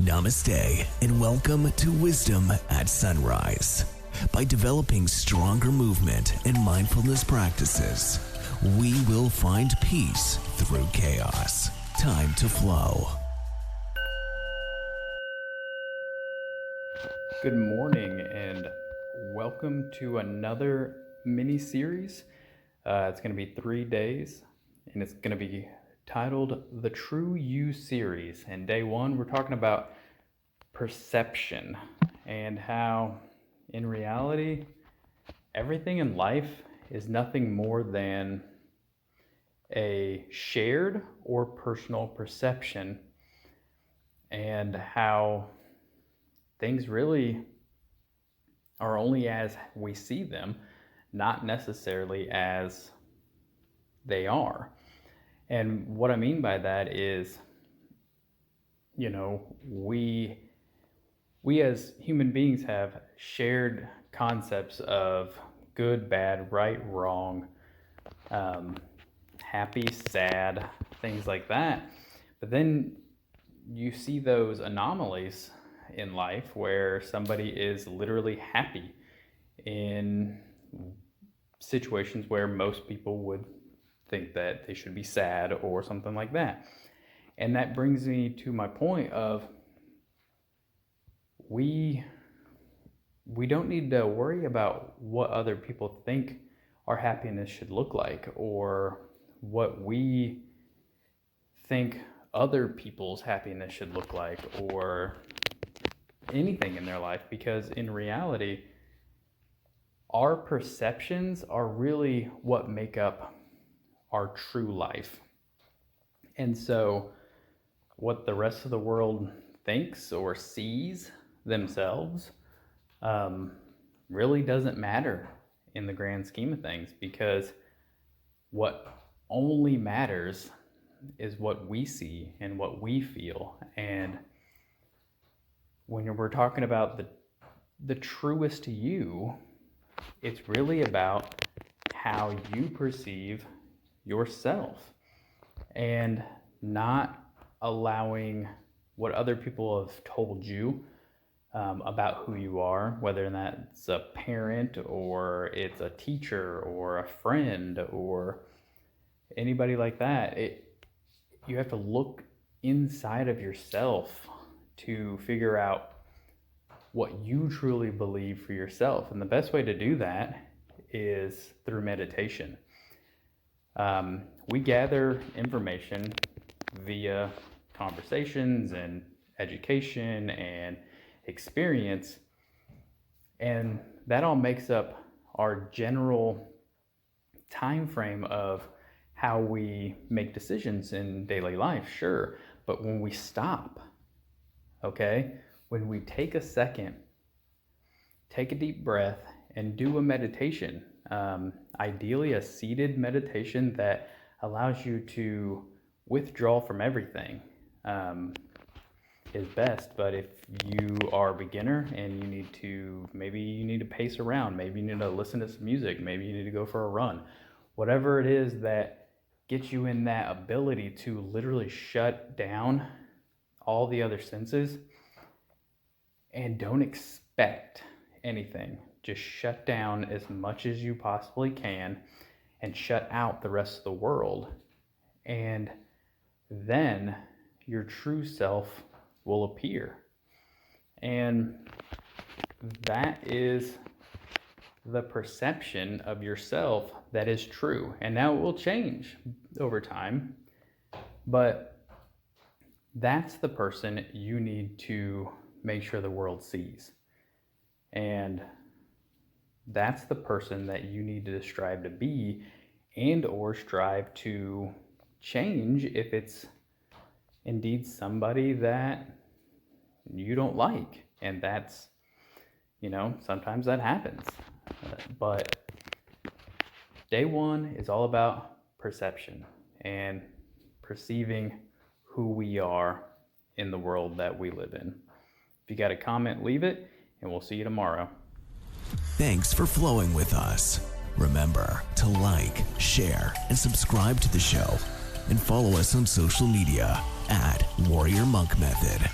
Namaste and welcome to Wisdom at Sunrise. By developing stronger movement and mindfulness practices, we will find peace through chaos. Time to flow. Good morning and welcome to another mini series. It's going to be 3 days and it's going to be titled The True You Series. And day one, we're talking about perception and how in reality, everything in life is nothing more than a shared or personal perception, and how things really are only as we see them, not necessarily as they are. And what I mean by that is, we as human beings have shared concepts of good, bad, right, wrong, happy, sad, things like that. But then you see those anomalies in life where somebody is literally happy in situations where most people would think that they should be sad or something like that. And that brings me to my point of we don't need to worry about what other people think our happiness should look like, or what we think other people's happiness should look like, or anything in their life, because in reality, our perceptions are really what make up our true life. And so what the rest of the world thinks or sees themselves really doesn't matter in the grand scheme of things, because what only matters is what we see and what we feel. And when we're talking about the truest you, it's really about how you perceive yourself, and not allowing what other people have told you about who you are, whether that's a parent or it's a teacher or a friend or anybody like that. You have to look inside of yourself to figure out what you truly believe for yourself. And the best way to do that is through meditation. We gather information via conversations and education and experience, and that all makes up our general time frame of how we make decisions in daily life, sure. But when we stop, when we take a second, take a deep breath and do a meditation, ideally a seated meditation that allows you to withdraw from everything, is best. But if you are a beginner and maybe you need to pace around, maybe you need to listen to some music, maybe you need to go for a run, whatever it is that gets you in that ability to literally shut down all the other senses and don't expect anything. Just shut down as much as you possibly can and shut out the rest of the world. And then your true self will appear. And that is the perception of yourself that is true. And now it will change over time, but that's the person you need to make sure the world sees. And that's the person that you need to strive to be, and or strive to change if it's indeed somebody that you don't like. And that's, sometimes that happens. But day one is all about perception and perceiving who we are in the world that we live in. If you got a comment, leave it, and we'll see you tomorrow. Thanks for flowing with us. Remember to like, share, and subscribe to the show, and follow us on social media @Warrior Monk Method.